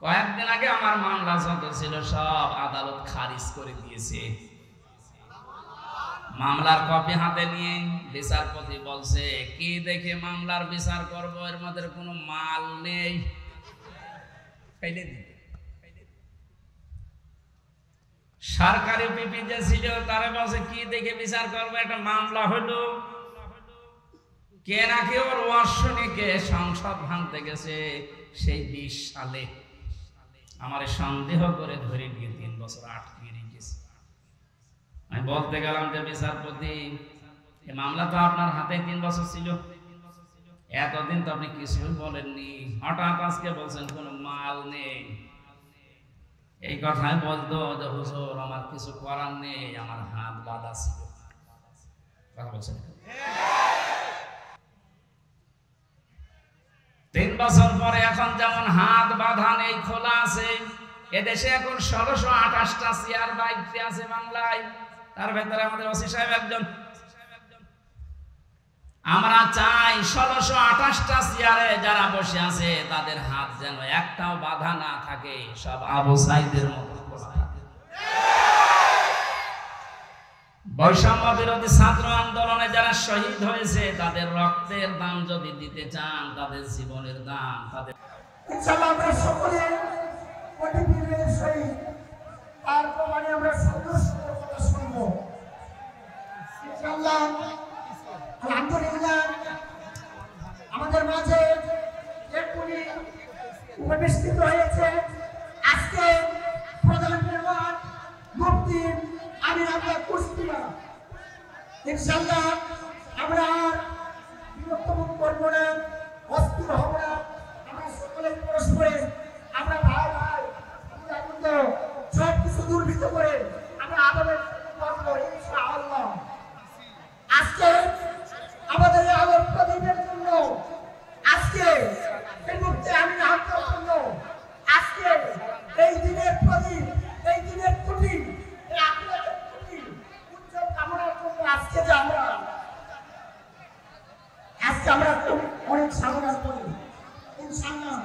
কয়েকদিন আগে আমার মামলা যত ছিল সব আদালত খারিজ করে দিয়েছে। মামলার কপি হাতে নিয়ে বিচারপতি বলছে, কি দেখে মামলার বিচার করব, এর মধ্যে কোনো মাল নেই, ফেলে দিতে। সরকারি পিপি যে ছিল তারা বলছে, কি দেখে বিচার করবো, একটা মামলা হলো কে নাকি ওর ওয়ার্ষণিকে সংসদ ভাঙতে গেছে সেই 20 সালে। আমার সন্দেহ করে ধরে নিয়ে 3 বছর আটকে রেখেছে। আমি বলতে গেলাম যে বিচারপতি, এই মামলা তো আপনার হাতে 3 বছর ছিল, এতদিন তো আপনি কিছুই বলেননি, হঠাৎ আজকে বলছেন কোনো মাল নেই। এই কথাই বলতো যে হুজুর আমার কিছু করার নেই, আমার হাত বাঁধা ছিল। কথা বলছেন 3 বছর পরে এখন যেমন হাত বাঁধা নেই, খোলা আছে। এদেশে এখন 1628টা চেয়ার বাইতে আছে বাংলায়, তার ভেতরে আমাদের ওসি সাহেব একজন। আমরা চাই 1628টা চেয়ারে যারা বসে আছে তাদের হাত যেন একটাও বাধা না থাকে, সব আবু সাইদের মতো খোলা থাকে। বৈষম্য বিরোধী ছাত্র আন্দোলনে যারা শহীদ হয়েছে তাদের রক্তের দাম যদি দিতে চান, তাদের জীবনের দাম, তাদের ইনশাআল্লাহ আমরা সকলে প্রতিদিনের শহীদ তার প্রমাণে আমরা সুন্দর কথা শুনবো ইনশাআল্লাহ। আলহামদুলিল্লাহ, আমাদের মাঝে এক্ষুনি উপবিষ্ট হয়েছে আজকে প্রধান মেহমান মুফতি আমির আহমদ কুষ্টিয়া। ইনশাআল্লাহ আমরা বিরক্ত করবো না, অস্থির হব না, আমরা সকলে পরস্পরে আমরা ভাই ভাই সব কিছু দুর্বৃত্ত করে আমরা আদরের করবো ইনশাআল্লাহ। আজকে আমাদের এই আলোর প্রদীপের জন্য, আজকে এই মুহূর্তে আমি আহ্বান জন্য, আজকে এই দিনের প্রদীপ, এই দিনের খুঁটি, এই আখেরাতের খুঁটি উজ্জ্বল কামনার জন্য আজকে যে আমরা অনেক সাধনা করি ইনশাআল্লাহ।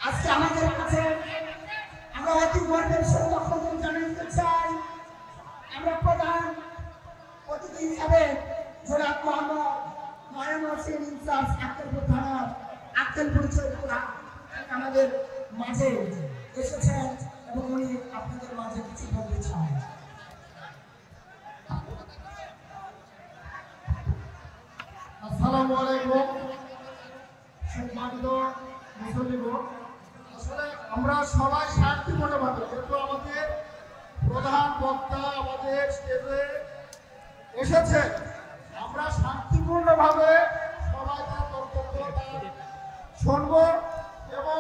আজকে আমাদের কাছে আমরা অতি গর্বের সঙ্গে লক্ষ্য জানাতে চাই, আমরা প্রধান অতিথি হিসাবে জনাব মোহাম্মদ নয়ন হোসেন ইনচার্জ আক্কেলপুর থানা আক্কেলপুর চৌধুরী আমাদের মাঝে এসেছেন এবং উনি আপনাদের মাঝে কিছু বলতে চান। আসসালামু আলাইকুম সম্মানিত মুসল্লিগণ, আসলে আমরা সবাই শান্তিপূর্ণভাবে, যেহেতু আমাদের প্রধান বক্তা আমাদের স্টেজে এসেছে, আমরা শান্তিপূর্ণভাবে সবাই তার বক্তব্য শুনব এবং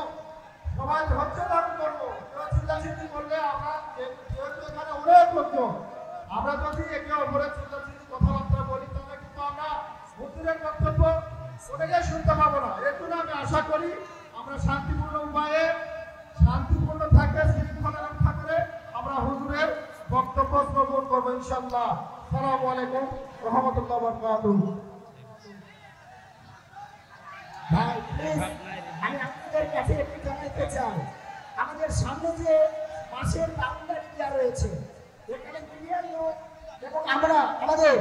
সবাই ধৈর্য ধারণ করবো। চিল্লাচিল্লি করলে আমরা যেহেতু এখানে অনেক লোকজন, আমরা যদি একে অপরের চিল্লাচিল্লি কথাবার্তা বলি তাহলে কিন্তু আমরা হুজুরের বক্তব্য ওটাকে শুনতে পাবো না। এর জন্য আমি আশা করি আমরা শান্তিপূর্ণ উপায়ে, শান্তিপূর্ণ থাকে, শৃঙ্খলা রক্ষা করে আমরা হুজুরের বক্তব্য শ্রবণ করবো ইনশাআল্লাহ। আসসালামু আলাইকুম রহমতুল্লাহ বারাকাতুহু। ভাই প্লিজ আমি আপনাদের কাছে একটু জানাতে চাই, আমাদের সামনে যে মাসের বাউন্ডারি দেওয়া রয়েছে, এখানে মিলিয়ন লোক এবং আমরা আমাদের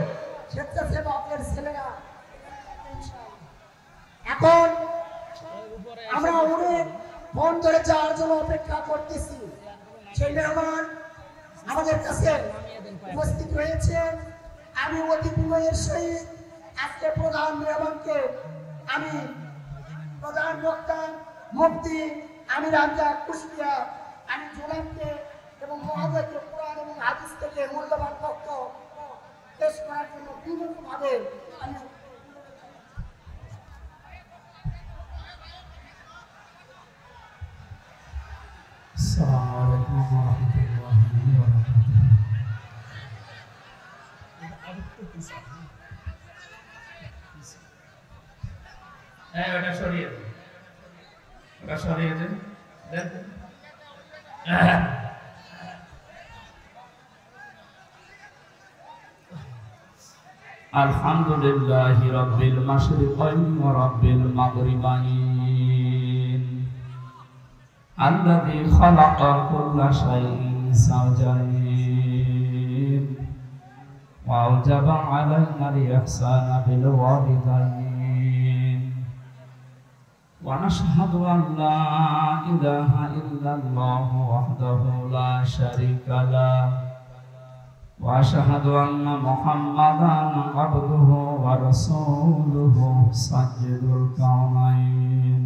স্বেচ্ছাসেবকের ছেলেরা, এখন আমরা অনেক ফোন ধরে যাওয়ার জন্য অপেক্ষা করতেছি। সেই মেহমান আমাদের কাছে উপস্থিত হয়েছেন। আমি অতি বিনয়ের সহিত আজকে প্রধান মেহমানকে, আমি প্রধান বক্তা মুফতি আমির আহমদ কুষ্টিয়া, আমি জোনাবকে এবং মহোদয়কে কোরআন এবং হাদিস থেকে মূল্যবান বক্তব্য পেশ করার জন্য বিভিন্নভাবে আমি ওটা সরিয়ে দেন, ওটা সরিয়ে দেন। আলহামদুলিল্লাহি রাব্বিল মাশরিকাইন ওয়া রাব্বিল মাগরিবাইন। الذي خلق كل شيء زوجين وأوجب علينا الإحسان بالوالدين ونشهد أن لا إله إلا الله وحده لا شريك له وأشهد أن محمدا عبده ورسوله سيد الكونين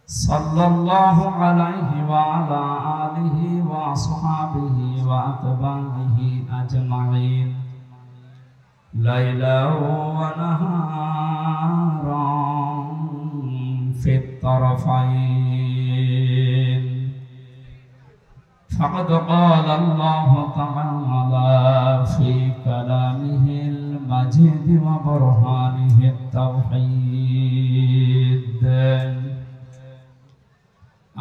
صلى الله عليه وعلى آله وأصحابه وأتباعه أجمعين ليلا ونهارا في الطرفين فقد قال الله تعالى في كلامه المجيد وبرهانه التوحيد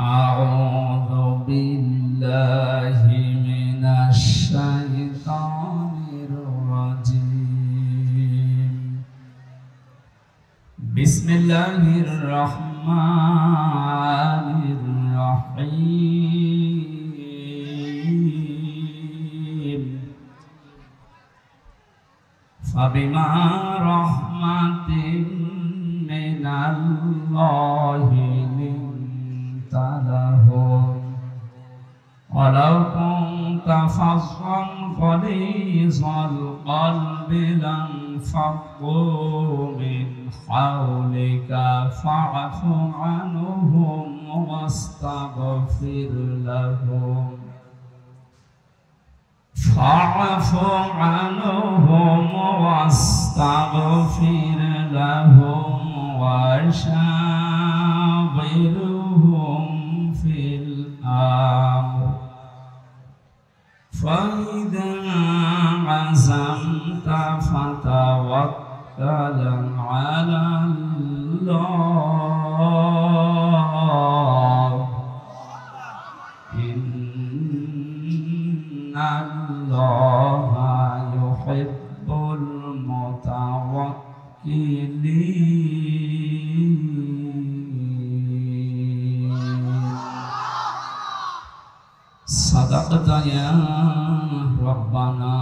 أعوذ بالله من الشيطان الرجيم بسم الله الرحمن الرحيم فبما رحمة من الله لهم ولو كنت فظا غليظ القلب لانفضوا من حولك فاعف عنهم واستغفر لهم وشاورهم في الأمر فإذا عزمت فتوكل على الله إن الله يحب المتوكلين صدقت يا ربنا.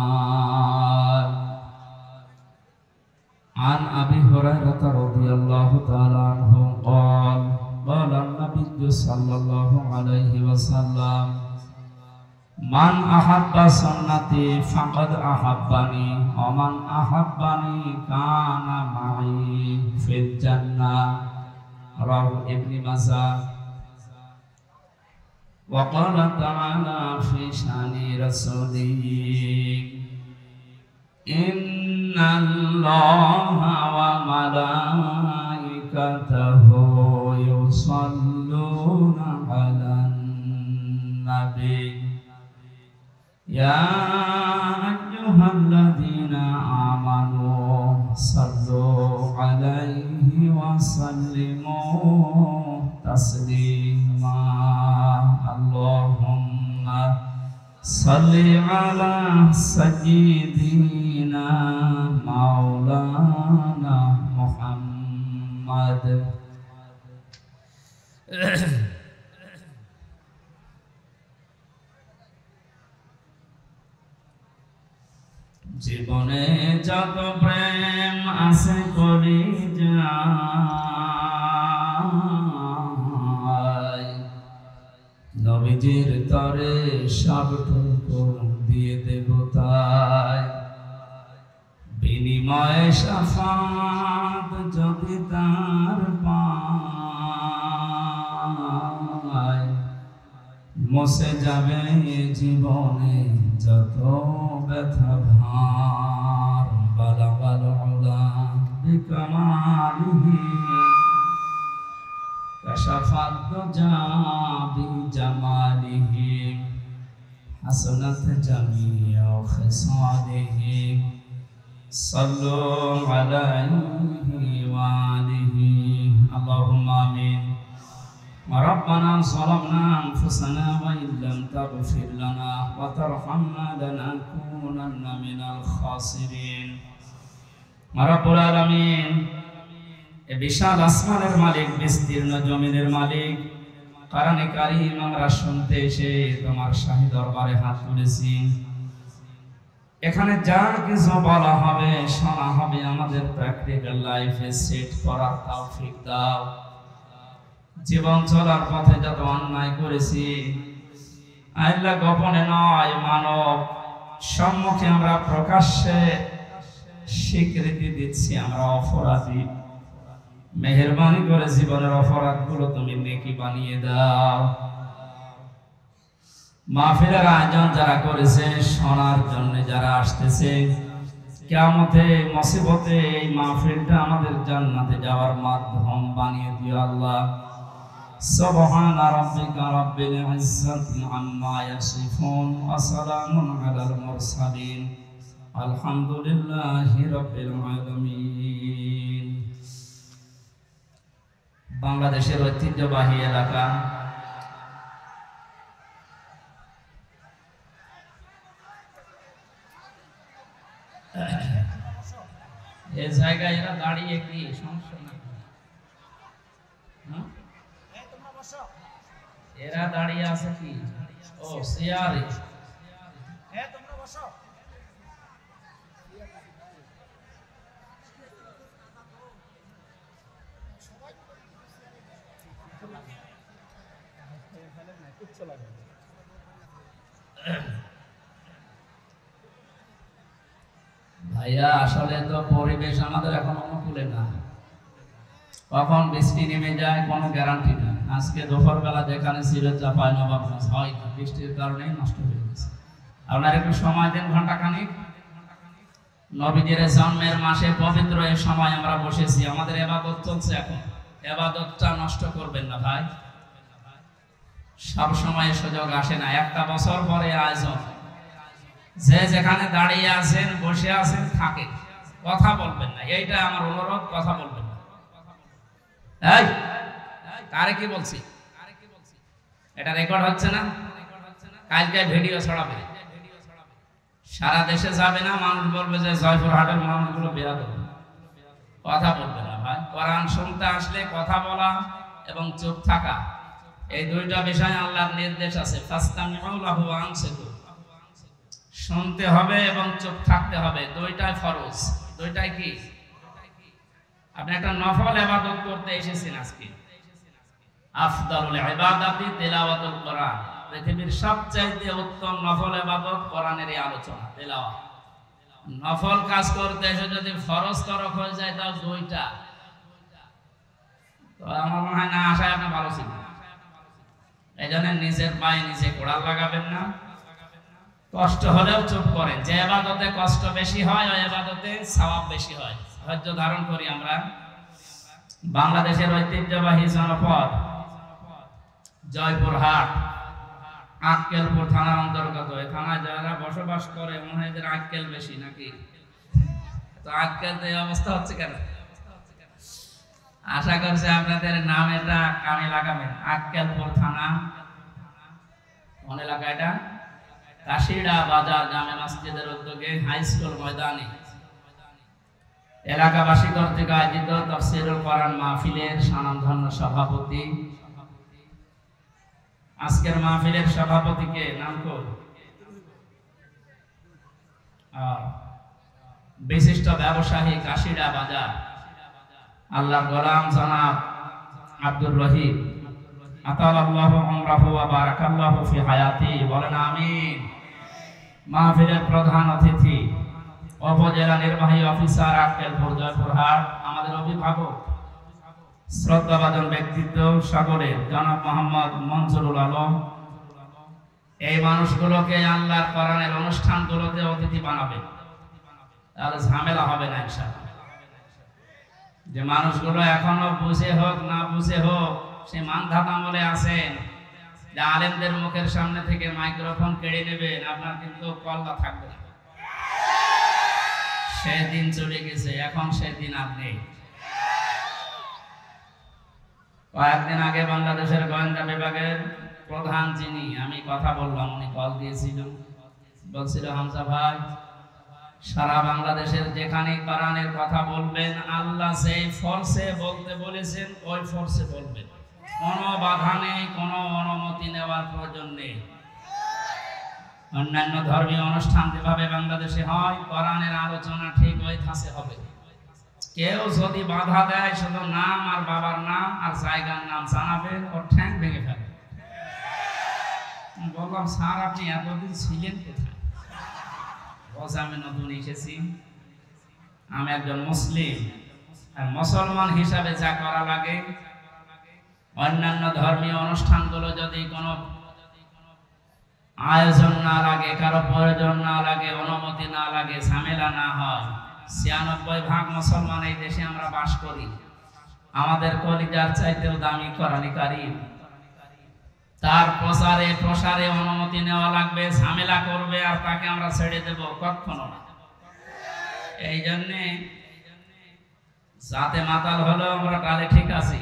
عن أبي هريرة رضي الله تعالى عنه قال قال النبي صلى الله عليه وسلم من أحب سنتي فقد أحبني ومن أحبني كان معي في الجنة رواه ابن ماجه. وقال تعالى في شأن رسوله إن الله وملائكته يصلون على النبي يا أيها الذين آمنوا صلوا عليه وسلموا تسليما اللهم صل على سيدنا مولانا محمد. জীবনে যত প্রেম আছে করি যাই নবীজির তরে সবটুকু দিয়ে দেব তাই বিনিময়ে শাফাত যদি তার পাই মুছে যাবে জীবনে যত ব্যথা ভার বালাগাল উলা বিকামালিহি কাশাফাত দুজা বিজামালিহি হাসানাত জামিউ খিসালিহি সাল্লু আলাইহি ওয়া আলিহি আল্লাহুম্মা আমিন। ربنا ظلمنا أنفسنا وإن لم تغفر لنا وترحمنا لنكونن من الخاسرين। رب العالمين এ বিশাল আসমানের মালিক বিস্তীর্ণ জমিনের মালিক কোরআনে কারীম আমরা শুনতে এসে তোমার শাহী দরবারে হাত তুলেছি। এখানে যা কিছু বলা হবে শোনা হবে আমাদের প্র্যাকটিক্যাল লাইফে সেট করার তৌফিক দাও। জীবন চলার পথে যত অন্যায় করেছি আল্লাহ গোপনে নয় মানব সম্মুখে আমরা প্রকাশ্যে স্বীকৃতি দিচ্ছি আমরা অপরাধী। মেহেরবানি করে জীবনের অপরাধগুলো তুমি নেকি বানিয়ে দাও। মাহফিলের আয়োজন যারা করেছে শোনার জন্য যারা আসতেছে কিয়ামতে মুসিবতে এই মাহফিলটা আমাদের জান্নাতে যাওয়ার মাধ্যম বানিয়ে দিও আল্লাহ। সুবহান রাব্বিকা রাব্বিল ইজ্জাতি আম্মা ইয়াসিফুন ওয়া সালামুন আলাল মুরসালিন আলহামদুলিল্লাহি রাব্বিল আলামিন। বাংলাদেশের ঐতিহ্যবাহী এলাকা এই জায়গায় এরা দাঁড়িয়ে কি সমস্যা না, এরা দাঁড়িয়ে আছে কি? ও চেয়ারে তোমরা বসো। ভাইয়া আসলে তো পরিবেশ আমাদের এখন অনুকূলে না, কখন বৃষ্টি নেমে যায় কোনো গ্যারান্টি নেই। আজকে দুপুর বেলা যেখানে ছিল চাপাই নবাবগঞ্জ হয় না, বৃষ্টির কারণেই নষ্ট হয়ে গেছে। আপনার একটু সময় দেন ঘন্টাখানিক। নবীদের জন্মের মাসে পবিত্র এই সময় আমরা বসেছি, আমাদের ইবাদত চলছে। এখন ইবাদতটা নষ্ট করবেন না ভাই, সব সময় সুযোগ আসে না। একটা বছর পরে আয়োজন, যে যেখানে দাঁড়িয়ে আছেন বসে আছেন থাকে, কথা বলবেন না, এইটা আমার অনুরোধ, কথা বলবেন না। এই কারে কি বলছি? এটা রেকর্ড হচ্ছে না? কালকে ভিডিও ছড়াবে, সারা দেশে যাবে না, মানুষ বলবে যে জয়পুরহাটের মানুষগুলো বেয়াদব। কথা বলবে না ভাই। কোরআন শুনতে আসলে কথা বলা এবং চুপ থাকা, এই দুইটা বিষয় আল্লাহর নির্দেশ আছে। ফাস্তামিউ লাহু ওয়া আনসিতু, শুনতে হবে এবং চুপ থাকতে হবে, দুইটাই ফরজ। দুইটাই কি? আপনি একটা নফল ইবাদত করতে এসেছেন আজকে। আফদালুল ইবাদাতি তিলাওয়াতুল কোরআন, পৃথিবীর সবচেয়ে উত্তম নফল ইবাদত কোরআনের আলোচনা তেলাওয়াত। নফল কাজ করতে এসে যদি ফরজ তরক হয়ে যায় তাও দুইটা, তো আমার মনে হয় না আশায় আপনি ভালো ছিল। এই জন্য নিজের পায়ে নিজে কোড়াল লাগাবেন না, কষ্ট হলেও চুপ করেন। যে ইবাদতে কষ্ট বেশি হয় ওই ইবাদতে সওয়াব বেশি হয়। ধৈর্য ধারণ করি আমরা। বাংলাদেশের ঐতিহ্যবাহী জনপদ জয়পুরহাট, আক্কেলপুর থানার অন্তর্গত। এই থানায় যারা বসবাস করে মনে হয় এদের আক্কেল বেশি নাকি? তো আক্কেল এই অবস্থা হচ্ছে কেন? আশা করছি আপনাদের নাম এটা কামে লাগাবেন। আক্কেলপুর থানা, কোন এলাকা এটা? কাশিড়া বাজার জামে মসজিদের উদ্যোগে হাই স্কুল ময়দানে এলাকাবাসী কর্তৃক আয়োজিত তাফসীরুল কোরআন মাহফিলের স্বনামধন্য সভাপতি। আজকের মাহফিলের সভাপতিকে নাম কর, বিশিষ্ট ব্যবসায়ী কাশিড়া বাজার আল্লাহর গোলাম জনাব আব্দুর রহিম, আতালাল্লাহু উমরাহু ওয়া বারাকাল্লাহু ফি হায়াতি, বলেন আমিন। মাহফিলের প্রধান অতিথি উপজেলা নির্বাহী অফিসার আক্কেলপুর জয়পুরহাট, আমাদের অভিভাবক শ্রদ্ধাভাজন ব্যক্তিত্ব সাগরের জনাব মোহাম্মদ মনজুরুল আলম। এই মানুষগুলোকে আল্লাহর কোরআনের অনুষ্ঠানগুলোতে অতিথি বানাবে, তাহলে ঝামেলা হবে না ইনশাআল্লাহ। যে মানুষগুলো এখনো বুঝে হোক না বুঝে হোক সে মানধাতা আমলে আছেন, যে আলেমদের মুখের সামনে থেকে মাইক্রোফোন কেড়ে নেবেন, আপনার কিন্তু কল্লা থাকবে না। সেদিন চলে গেছে, এখন সেদিন আর নেই। কয়েকদিন আগে বাংলাদেশের গোয়েন্দা বিভাগের প্রধান যিনি, আমি কথা বললাম, উনি কল দিয়েছিলেন, বলছিল হামজা ভাই সারা বাংলাদেশের যেখানে কোরআনের কথা বলবেন আল্লাহ সেই ফোর্সে বলতে বলেছেন ওই ফোর্সে বলবেন, কোনো বাধা নেই, কোনো দেওয়ার প্রয়োজন নেই। অন্যান্য ধর্মীয় অনুষ্ঠান যেভাবে বাংলাদেশে হয়, কোরআনের আলোচনা ঠিক ওই ধাঁচে হবে। কেউ যদি বাধা দেয় শুধু নাম আর বাবার নাম আর জায়গার নাম জানাবে, ওর ঠ্যাং ভেঙে ফেলে। বললাম, স্যার আপনি এতদিন ছিলেন কোথায়? বলছে, আমি নতুন এসেছি, আমি একজন মুসলিম, আর মুসলমান হিসাবে যা করা লাগে, অন্যান্য ধর্মীয় অনুষ্ঠানগুলো যদি কোনো আয়োজন না লাগে, কারো প্রয়োজন না লাগে, অনুমতি না লাগে, ঝামেলা না হয়, ৯৬% মুসলমান এই দেশে আমরা বাস করি, আমাদের কলিজার চাইতেও দামি কোরআনে কারীম, তার প্রচারে প্রসারে অনুমতি নেওয়া লাগবে, ঝামেলা করবে আর তাকে আমরা ছেড়ে দেব? কখনো না। এই জন্যে যাতে মাতাল হলো আমরা তাহলে ঠিক আছি,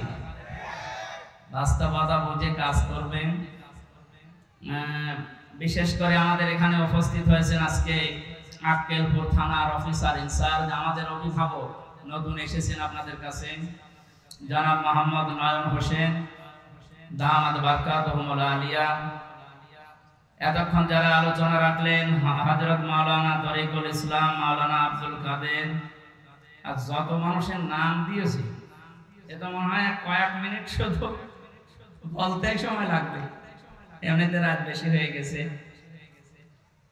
বাস্তবতা বুঝে কাজ করবেন। বিশেষ করে আমাদের এখানে উপস্থিত হয়েছেন আজকে আক্কেলপুর থানার অফিসার ইনচার্জ, আমাদের অভিভাবক, নতুন এসেছেন আপনাদের কাছে, জনাব মোহাম্মদ নয়ন হোসেন, দামাদ বারকাতুহুল আলিয়া। এতক্ষণ যারা আলোচনা রাখলেন, হযরত মাওলানা তরিকুল ইসলাম, মাওলানা আব্দুল কাদের, আর যত মানুষের নাম দিয়েছে, এটা মনে হয় কয়েক মিনিট শুধু বলতে সময় লাগবে, এমনিতে রাত বেশি হয়ে গেছে।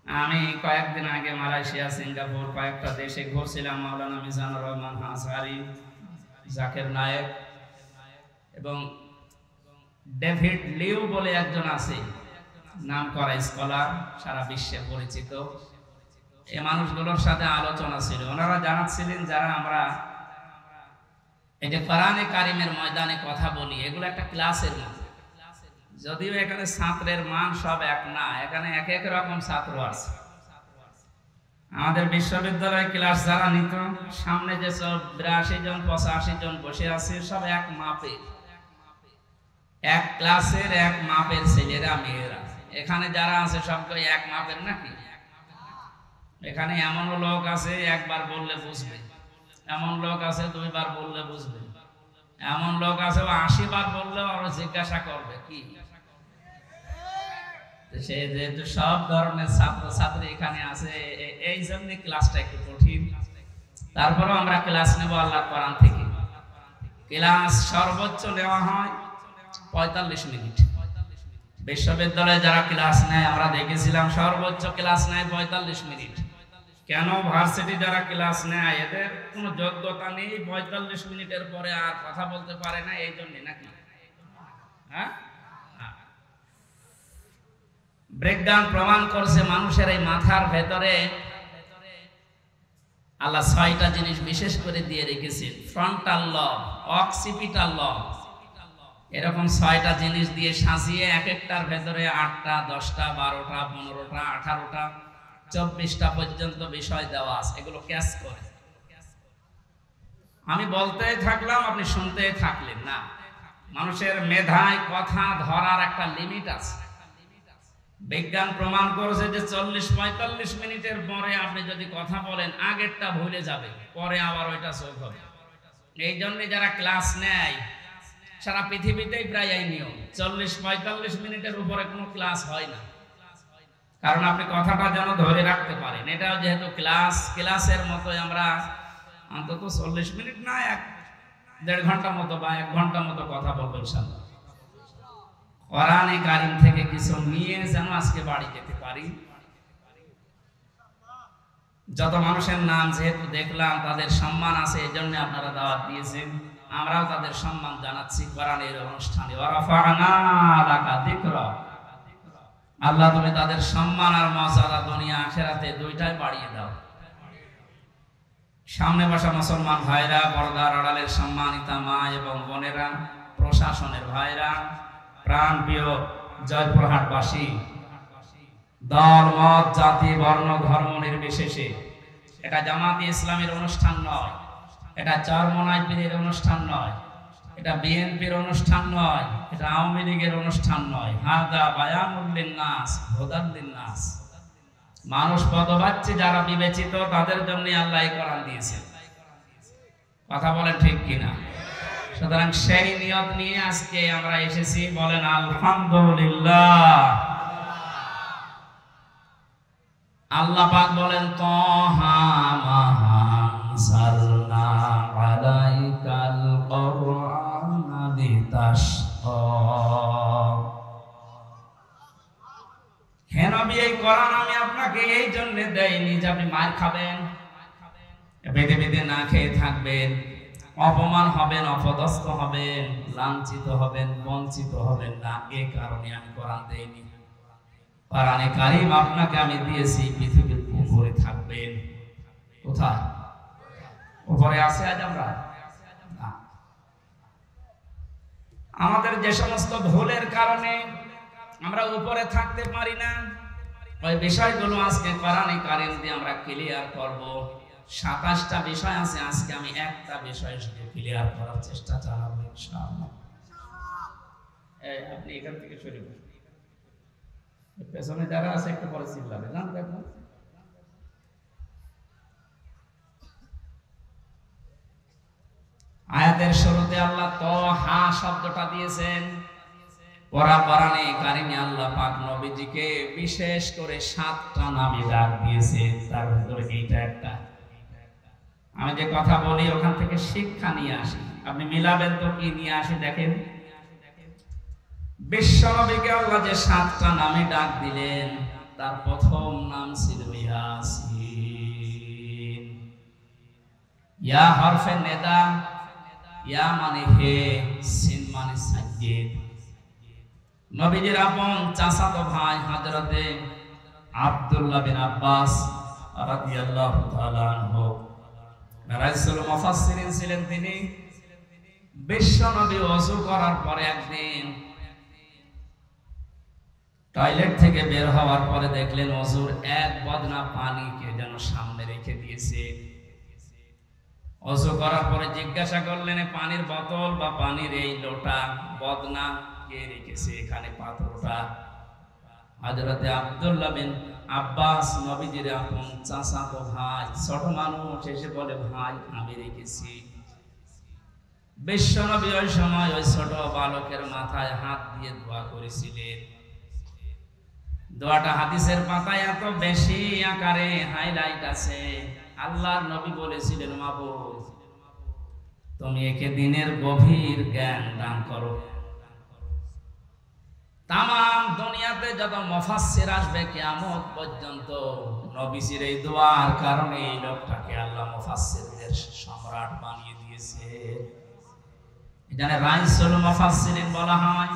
আমি কয়েকদিন আগে মালয়েশিয়া, সিঙ্গাপুর কয়েকটা দেশে ঘুরছিলাম। মাওলানা মিজানুর রহমান আজহারি, জাকির নায়েক এবং ডেভিড লিউ বলে একজন আছে, নাম করা স্কলার, সারা বিশ্বে পরিচিত। এই মানুষগুলোর সাথে আলোচনা ছিল, ওনারা জানাচ্ছিলেন যারা আমরা এই যে কোরআনে কারিমের ময়দানে কথা বলি, এগুলো একটা ক্লাসের মতো। যদিও এখানে ছাত্রের মান সব এক না, এখানে এক এক রকম ছাত্র আছে। আমাদের বিশ্ববিদ্যালয় ক্লাস যারা নিত, সামনে যে সব ৮২ জন ৮৫ জন বসে আছে, সব এক মাপের, এক ক্লাসের এক মাপের ছেলেরা মেয়েরা। এখানে যারা আছে সব এক মাপের নাকি? এখানে এমনও লোক আছে একবার বললে বুঝবে, এমন লোক আছে ২ বার বললে বুঝবে, এমন লোক আছে ৮০ বার বললেও আরো জিজ্ঞাসা করবে কি। সে যেহেতু সব ধরনের ছাত্র ছাত্রী এখানে আছে, এই জন্য ক্লাসটা একটু কঠিন। তারপরেও আমরা ক্লাস নেব আল্লাহর কোরআন থেকে। ক্লাস সর্বোচ্চ নেওয়া হয় ৪৫ মিনিট। বিশ্ববিদ্যালয়ে যারা ক্লাস নেয় আমরা দেখেছিলাম সর্বোচ্চ ক্লাস নেয় ৪৫ মিনিট। কেন? ভার্সিটি যারা ক্লাস নেয় এদের কোনো যোগ্যতা নেই, ৪৫ মিনিটের পরে আর কথা বলতে পারে না, এই জন্য নাকি? হ্যাঁ, বিজ্ঞান প্রমাণ করছে মানুষের এই মাথার ভেতরে আল্লাহ ৬টা জিনিস বিশেষ করে দিয়ে রেখেছেন। ফ্রন্টাল লব, অক্সিপিটাল লব, এরকম ৬টা জিনিস দিয়ে সাজিয়ে এক একটার ভেতরে ৮টা, ১০টা, ১২টা, ১৫টা, ১৮টা, ২৪টা পর্যন্ত বিষয় দেওয়া আছে। এগুলো ক্যাচ করে আমি বলতে থাকলাম, আপনি শুনতে থাকলেন না। মানুষের মেধায় কথা ধরার একটা লিমিট আছে। বিজ্ঞান প্রমাণ করেছে যে ৪০-৪৫ মিনিটের পরে আপনি যদি কথা বলেন, আগেরটা ভুলে যাবে, পরে আবার ওইটা চোখ হবে। এই জন্য যারা ক্লাস নেয় সারা পৃথিবীতেই প্রায় এই নিয়ম, ৪০-৪৫ মিনিটের উপরে কোনো ক্লাস হয় না, কারণ আপনি কথাটা যেন ধরে রাখতে পারেন। এটাও যেহেতু ক্লাসের মতো আমরা অন্তত ৪০ মিনিট না, ১.৫ ঘন্টা মতো বা ১ ঘন্টা মতো কথা বলবো ইনশাআল্লাহ। কোরআনে কারিম থেকে কিছু নিয়ে যেন আজকে বাড়ি যেতে পারি। যত মানুষের নাম যেহেতু দেখলাম তাদের সম্মান আছে, এই জন্য আপনারা দাওয়াত দিয়েছেন, আমরাও তাদের সম্মান জানাচ্ছি কোরআনের অনুষ্ঠানে। ওয়ারাফা'না লাকা যিকরা, আল্লাহ তুমি তাদের সম্মান আর মর্যাদা দুনিয়া আখিরাতে দুইটাই বাড়িয়ে দাও। সামনে বসা মুসলমান ভাইরা, পর্দার আড়ালের সম্মানিতা মা এবং বোনেরা, প্রশাসনের ভাইরা, প্রাণ প্রিয় জয়পুরহাটবাসী, দল মত জাতি বর্ণ ধর্ম নির্বিশেষে, এটা জামাতে ইসলামের অনুষ্ঠান নয়, এটা চরমনাই পীরের অনুষ্ঠান নয়, এটা বিএনপির অনুষ্ঠান নয়, এটা আওয়ামী লীগের অনুষ্ঠান নয়। হাদা বায়ানুল লিন্নাস হুদাল লিন্নাস, মানুষ পদবাচ্য যারা বিবেচিত তাদের জন্য আল্লাহ কোরআন দিয়েছেন। কথা বলেন ঠিক কিনা? সুতরাং সেই নিয়ত নিয়ে আজকে আমরা এসেছি, বলেন আলহামদুলিল্লাহ। আল্লাহ পাক বলেন তাহা মা আনসালনা আলাইকাল কুরআনা লিতাশকা। হে নবী, এই কোরআন আমি আপনাকে এই জন্য দেইনি যে আপনি মার খাবেন, পৃথিবীতে না খেয়ে থাকবেন, অপমান হবেন, অপদস্থ হবেন, লাঞ্ছিত হবেন, বঞ্চিত হবেন না, এই কারণে আমি কোরআন দেইনি। কোরআনে কারীম আপনাকে আমি দিয়েছি পৃথিবীর উপরে থাকবেন। কোথায় উপরে আছে আজ আমরা? না। আমাদের যে সমস্ত ভুলের কারণে আমরা উপরে থাকতে পারি না, ওই বিষয়গুলো আজকে কোরআনে কারীম দিয়ে আমরা ক্লিয়ার করব। 27টা বিষয় আছে, আজকে আমি একটা বিষয় শুধু ক্লিয়ার করার চেষ্টা চালাবো ইনশাআল্লাহ। আপনি এখান থেকে সরে বসুন, পেছনে যারা আছে একটু পরে চিল্লাবে না। দেখুন, আয়াতের শুরুতে আল্লাহ তাহা শব্দটা দিয়েছেন। কোরআনে কারিমে আল্লাহ পাক নবীজিকে বিশেষ করে 7টা নামে ডাক দিয়েছেন, তার ভিতরে এইটা একটা। আমি যে কথা বলি ওখান থেকে শিক্ষা নিয়ে আসি, আপনি মিলাবেন তো কি নিয়ে আসি দেখেন। বিশ্বনবীকে আল্লাহ যে 7টা নামে ডাক দিলেন, তার প্রথম নাম ছিল ইয়াসিন। ইয়া হরফে নেদা, ইয়া মানে হে, সিন মানে সাজ্জিদ। নবীজির আপন চাচাতো ভাই হযরতে আব্দুল্লাহ বিন আব্বাস রাদিয়াল্লাহু তাআলা আনহু রাইসুল মুফাসসিরিন ছিলেন তিনি। বিশ্বনবী ওযু করার পরে একদিন টয়লেট থেকে বের হওয়ার পরে দেখলেন ওযুর এক বদনা পানিকে যেন সামনে রেখে দিয়েছে। ওযু করার পরে জিজ্ঞাসা করলেন, পানির বোতল বা পানির এই লোটা বদনা কে রেখেছে এখানে পাত্রটা? হযরতে আব্দুল্লাহ বিন আব্বাস নবীজির আপন চাচাতো ভাই, ছোট মানুষ, এসে বলে, ভাই আমি রেখেছি। বিশ্বনবী ওই সময় ওই ছোট বালকের মাথায় হাত দিয়ে দোয়া করেছিলেন। দোয়াটা হাদিসের পাতায় এত বেশি আকারে হাইলাইট আছে। আল্লাহর নবী বলেছিলেন, মাবুদ তুমি একে দিনের গভীর জ্ঞান দান করো। তামাম দুনিয়াতে যত মুফাসসির আসবে কিয়ামত পর্যন্ত নবীজির এই দোয়ার কারণে এই লোকটাকে আল্লাহ মুফাসসিরদের সম্রাট বানিয়ে দিয়েছে। এখানে রাইসুল মুফাসসিরিন বলা হয়।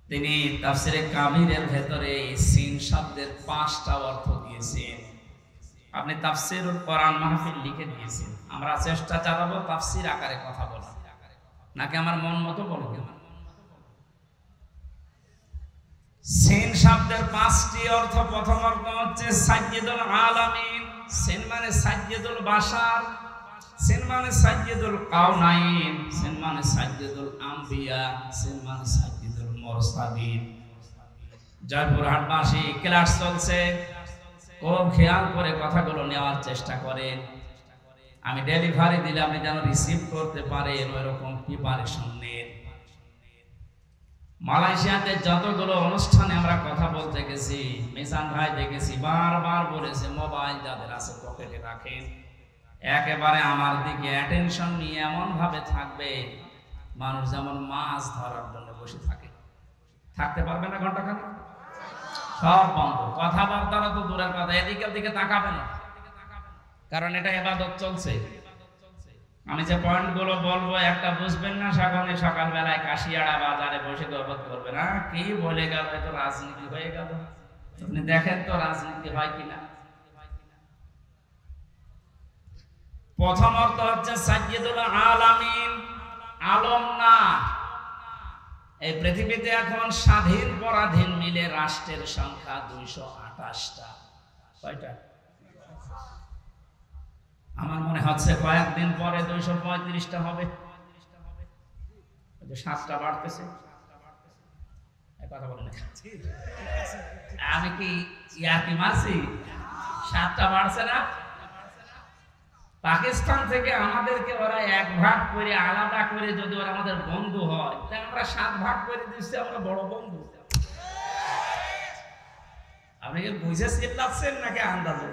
তিনি তাফসীরে কাবীরের ভেতরে সিন শব্দের 5টা অর্থ দিয়েছেন। আপনি তাফসীরুল কোরআন মাহফিল লিখে দিয়েছেন। আমরা চেষ্টা চালাবো তাফসীর আকারে কথা বলা, নাকি আমার মন মতো বলবো। সিন শব্দের 5টি অর্থ। প্রথম অর্থ হচ্ছে সাইয়্যিদুল আলামিন। সিন মানে সাইয়্যিদুল বাশার, সিন মানে সাইয়্যিদুল কাউনাইন, সিন মানে সাইয়্যিদুল আম্বিয়া, সিন মানে সাইয়্যিদুল মুরসালিন। জয়পুরহাটবাসী ক্লাস চলছে, খুব খেয়াল করে কথাগুলো নেওয়ার চেষ্টা করেন। আমি ডেলিভারি দিলে আপনি যেন রিসিভ করতে পারেন, ওইরকম প্রিপারেশন নেন। মালয়েশিয়াতে যতগুলো অনুষ্ঠানে আমরা কথা বলতে গেছি, মিজান ভাই দেখেছি বারবার বলেছে, মোবাইল যাদের আছে পকেটে রাখেন। একেবারে আমার দিকে অ্যাটেনশন নিয়ে এমন ভাবে থাকবে মানুষ যেমন মাছ ধরার জন্য বসে থাকে। থাকতে পারবে না ঘন্টাখানেক, সব বন্ধ, কথাবার্তারা তো দূরের কথা, এদিকের দিকে তাকাবে না, কারণ এটা ইবাদত চলছে। আমি যে পয়েন্টগুলো বলবো একটা বুঝবেন না, সকালবেলায় কাশিয়াড়া বাজারে বসে গল্প করবে না, কি বলে গেল, এত রাজনীতি হয়ে গেল। আপনি দেখেন তো রাজনীতি হয় কিনা। প্রথম অর্থ হচ্ছে সাইয়্যিদুল আলামিন, আলম না। এই পৃথিবীতে এখন স্বাধীন পরাধীন মিলে রাষ্ট্রের সংখ্যা 228টা। কয়টা? আমার মনে হচ্ছে কয়েকদিন পরে 235টা হবে। 7টা বাড়তেছে। কথা বলেন, আমি কি ইয়াকি মারছি? 7টা বাড়ছে না? পাকিস্তান থেকে আমাদেরকে ওরা এক ভাগ করে আলাদা করে যদি ওরা আমাদের বন্ধু হয়, তাই আমরা 7 ভাগ করে দিচ্ছি, আমরা বড় বন্ধু। আপনি কি বুঝে চিল্লাচ্ছেন নাকি আন্দাজে?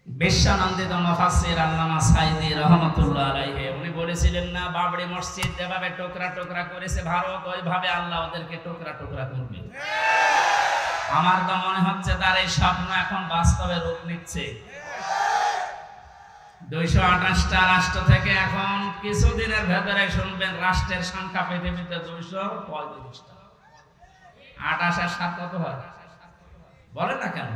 বিশ্বনন্দিত মুফাসসির আল্লামা সাইদি রাহমাতুল্লাহ আলাইহি উনি বলেছিলেন না, বাবরি মসজিদ যেভাবে টুকরা টুকরা করেছে ভারত, ওইভাবে আল্লাহ ওদেরকে টুকরা টুকরা করবে। আমার তো মনে হচ্ছে তার এই স্বপ্ন এখন বাস্তবে রূপ নিচ্ছে। 228টা রাষ্ট্র থেকে এখন কিছুদিনের ভেতরে শুনবেন রাষ্ট্রের সংখ্যা পৃথিবীতে 235টা। 28 আর 7 কত হয় বলেন না কেন?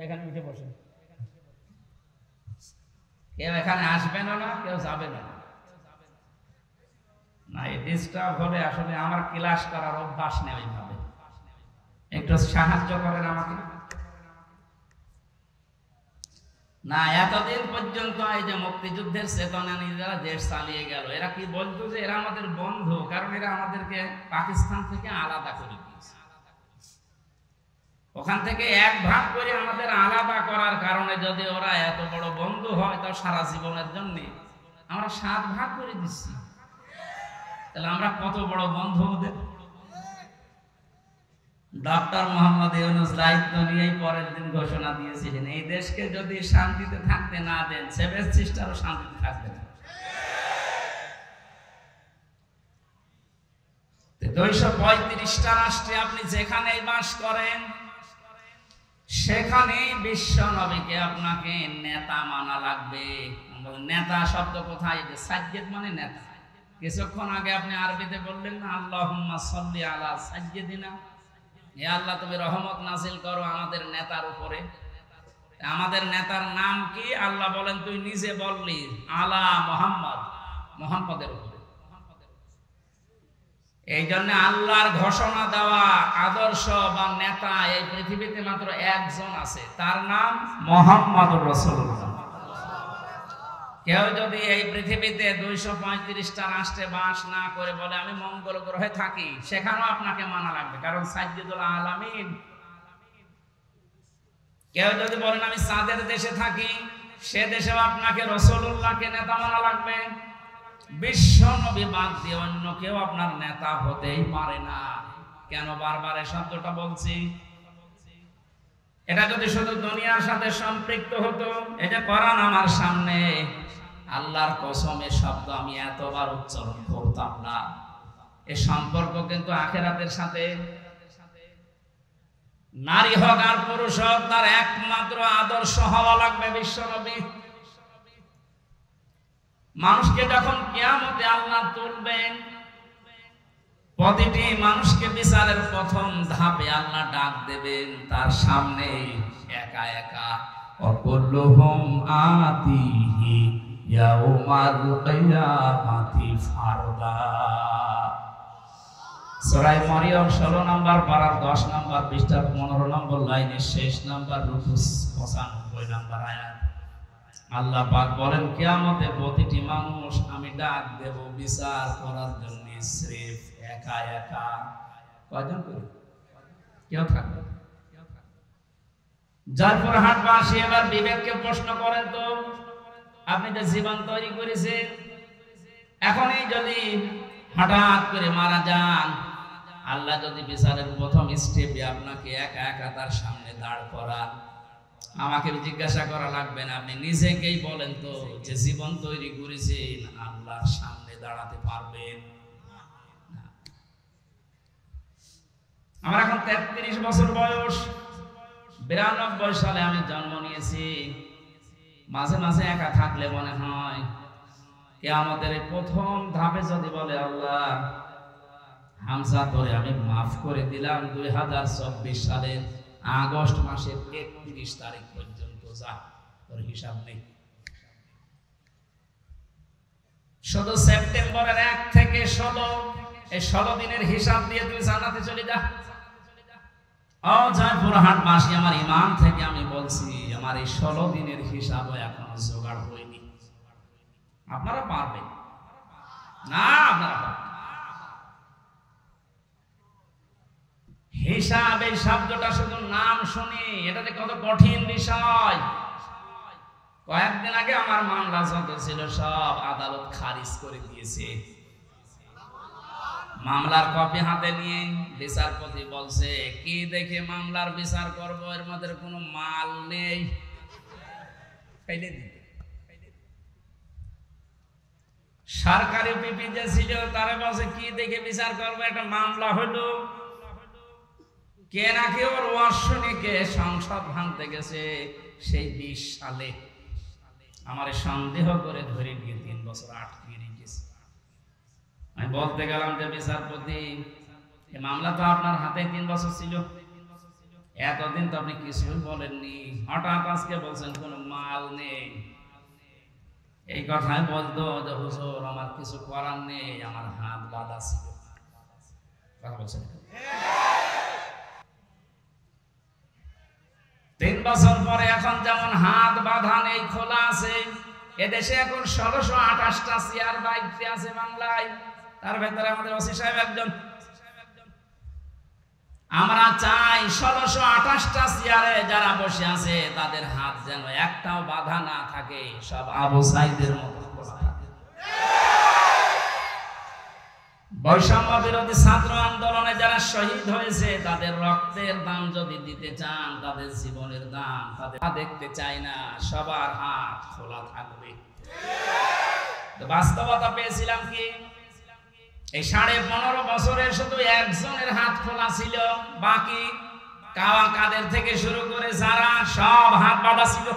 এখানে উঠে বসেন, কেউ এখানে আসবেন না, কেউ যাবেন না। না, এই ডিস্টার্ব হলে আসলে আমার ক্লাস করার অভ্যাস নেই ওইভাবে। একটু সাহায্য করেন আমাকে। না, এতদিন পর্যন্ত এই যে মুক্তিযুদ্ধের চেতনা নিয়ে যারা দেশ চালিয়ে গেল, এরা কি বলতো যে এরা আমাদের বন্ধু, কারণ এরা আমাদেরকে পাকিস্তান থেকে আলাদা করে দিয়েছে। ওখান থেকে এক ভাগ করে আমাদের আলাদা করার কারণে যদি ওরা এত বড় বন্ধু হয়, তাও সারা জীবনের জন্য আমরা 7 ভাগ করে দিচ্ছি, তাহলে আমরা কত বড় বন্ধু ওদের। ডক্টর মোহাম্মদ ইউনূস দায়িত্ব নিয়েই পরের দিন ঘোষণা দিয়েছিলেন, এই দেশকে যদি শান্তিতে থাকতে না দেন, 7 সিস্টারও শান্তিতে থাকবে না। 235টা রাষ্ট্রে আপনি যেখানেই বাস করেন, সেখানে বিশ্ব নবীকে আপনাকে নেতা মানা লাগবে। নেতা শব্দ কোথায়? সাজ্জেদ মানে নেতা। কিছুক্ষণ আগে আপনি আরবিতে বললেন না, আল্লাহুম্মা সাল্লি আলা সাজ্জিদিনা, হে আল্লাহ তুমি রহমত নাযিল করো আমাদের নেতার উপরে। আমাদের নেতার নাম কি? আল্লাহ বলেন তুই নিজে বললি, আলা মুহাম্মদ, মুহাম্মদের উপরে। এই জন্য আল্লাহর ঘোষণা দেওয়া আদর্শ বা নেতা এই পৃথিবীতে মাত্র একজন আছে, তার নাম মুহাম্মদুর রাসূলুল্লাহ। কেউ যদি এই পৃথিবীতে 235টা রাষ্ট্রে বাস না করে বলে আমি মঙ্গল গ্রহে থাকি, সেখানেও আপনাকে মানা লাগবে, কারণ সাইয়্যিদুল আলামিন। কেউ যদি বলেন আমি চাঁদের দেশে থাকি, সে দেশেও আপনাকে রাসূলুল্লাহকে নেতা মানা লাগবে। বিশ্ব নবী বাদ দিয়ে অন্য কেউ আপনার নেতা হতেই পারে না। কেন বারবার এই শব্দটা বলছি? এটা যদি শুধু দুনিয়ার সাথে সম্পৃক্ত হতো, এটা কোরআন আমার সামনে, আল্লাহর কসমের শব্দ আমি এতবার উচ্চারণ করতাম না। এই সম্পর্ক কিন্তু আখিরাতের সাথে। নারী হোক আর পুরুষ হোক, তার একমাত্র আদর্শ হওয়া লাগবে বিশ্বনবী। মানুষকে যখন কিয়ামতে আল্লাহ তুলবেন, প্রতিটি মানুষকে বিচারের প্রথম ধাপে আল্লাহ ডাক দেবেন, তার সামনে একা একা অকুল্লুহুম আতিহি ইয়াউমাল কিয়ামাতি ফারদা। সূরা মরিয়ম 16 নম্বর পারার 10 নম্বর পৃষ্ঠার 15 নম্বর লাইনের শেষ নম্বর রুকু 95 নম্বর আয়াত। আল্লাহ পাক বলেন কিয়ামতে প্রতিটি মানুষ আমি ডাক দেব বিচার করার জন্য, সির্ফ একা একা। কয়জন করে? কেউ থাকবে? জয়পুরহাটবাসী এবার বিবেককে প্রশ্ন করেন তো, আপনি যে জীবন তৈরি করেছেন, এখনই যদি হঠাৎ করে মারা যান, আল্লাহ যদি বিচারের প্রথম স্টেপে আপনাকে একা একা তার সামনে দাঁড় করান, আমাকে জিজ্ঞাসা করা লাগবে না, আপনি নিজেকেই বলেন তো যে জীবন তৈরি করেছেন আল্লাহর সামনে দাঁড়াতে পারবেন? আমার এখন 33 বছর বয়স। 92 সালে আমি জন্ম নিয়েছি। মাঝে মাঝে একা থাকলে মনে হয় কিয়ামতের প্রথম ধাপে যদি বলে আল্লাহ হামজা তোরে আমি মাফ করে দিলাম 2024 সালের আগস্ট মাসের 31 তারিখ পর্যন্ত, যা তোর হিসাব নেই। শুধু সেপ্টেম্বরের 1 থেকে 16, এই 16 দিনের হিসাব দিয়ে তুই জান্নাতে চলে যা। ও জয়পুরহাটবাসী, আমার ইমান থেকে আমি বলছি, আমার এই 16 দিনের হিসাবও এখনো জোগাড় হয়নি। আপনারা পারবেন না? আপনারা পারবেন। হিসাব এই শব্দটা শুধু নাম শুনি, এটাতে কত কঠিন বিষয়। কয়েকদিন আগে আমার মামলা যত ছিল সব আদালত খারিজ করে দিয়েছে। মামলার কপি হাতে নিয়ে বিচারপতি বলছে, কি দেখে মামলার বিচার করব, এর মধ্যে কোনো মাল নেই, ফেলে দিতে। সরকারি পিপি যে ছিল তারা বলছে, কি দেখে বিচার করবো, একটা মামলা হলো কে নাকি ওর ওয়ার্ষণীকে সংসদ ভাঙতে গেছে সেই 20 সালে। আমার সন্দেহ করে ধরে নিয়ে 3 বছর আটকে রেখেছে। আমি বলতে গেলাম যে বিচারপতি, এই মামলা তো আপনার হাতে 3 বছর ছিল, এতদিন তো আপনি কিছুই বলেননি, হঠাৎ আজকে বলছেন কোনো মাল নেই। এই কথাই বলতো যে হুজুর আমার কিছু করার নেই, আমার হাত বাঁধা ছিল। কথা বলছেন 3 বছর পরে এখন যেমন হাত বাঁধা নেই, খোলা আছে। এদেশে এখন 1628টা চেয়ার বাইতে আছে বাংলায়, তার ভেতরে আমাদের ওসি সাহেব একজন। আমরা চাই 1628টা চেয়ারে যারা বসে আছে তাদের হাত যেন একটাও বাধা না থাকে, সব আবু সাইদের মতো খোলা থাকে। বৈষম্য বিরোধী ছাত্র আন্দোলনে যারা শহীদ হয়েছে তাদের রক্তের দাম যদি দিতে চান, তাদের জীবনের দাম তাদের দেখতে চাই না, সবার হাত খোলা থাকবে। বাস্তবতা পেয়েছিলাম কি, এই 15.5 বছরে শুধু একজনের হাত খোলা ছিল, বাকি কাওয়া কাদের থেকে শুরু করে যারা সব হাত বাঁধা ছিল।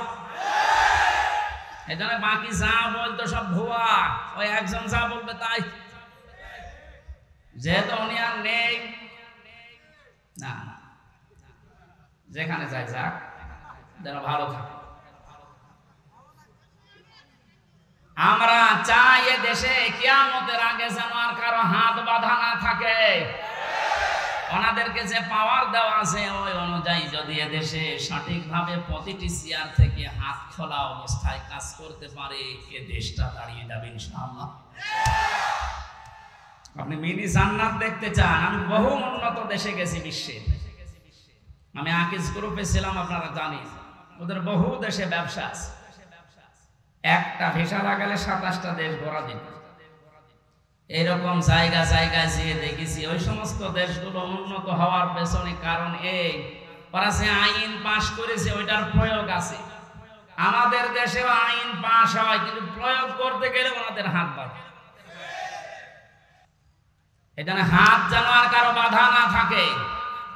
এজন্য বাকি যা বলতো সব ভুয়া, ওই একজন যা বলবে তাই। যেহেতু উনি আর নেই, না যেখানে যাই যাক, যেন ভালো থাকে। আমরা চাই এ দেশে কিয়ামতের আগে যেন আর কারো হাত বাঁধা না থাকে। ওনাদেরকে যে পাওয়ার দেওয়া আছে ওই অনুযায়ী যদি এ দেশে সঠিকভাবে প্রতিটি চেয়ার থেকে হাত খোলা অবস্থায় কাজ করতে পারে, এ দেশটা দাঁড়িয়ে যাবে ইনশাআল্লাহ। আপনি মিনি জান্নাত দেখতে চান, আমি বহু উন্নত দেশে গেছি বিশ্বের। আমি আকিজ গ্রুপে ছিলাম, আপনারা জানেন, ওদের বহু দেশে ব্যবসা আছে। একটা ভিসা লাগালে 27টা দেশ ঘোরা দিত। এরকম জায়গা জায়গায় যেয়ে দেখেছি ওই সমস্ত দেশগুলো উন্নত হওয়ার পেছনে কারণ এই, ওরা যে আইন পাশ করেছে ওইটার প্রয়োগ আছে। আমাদের দেশেও আইন পাশ হয়, কিন্তু প্রয়োগ করতে গেলে ওনাদের হাত বাঁধে। এখানে হাত যেন আর কারো বাধা না থাকে।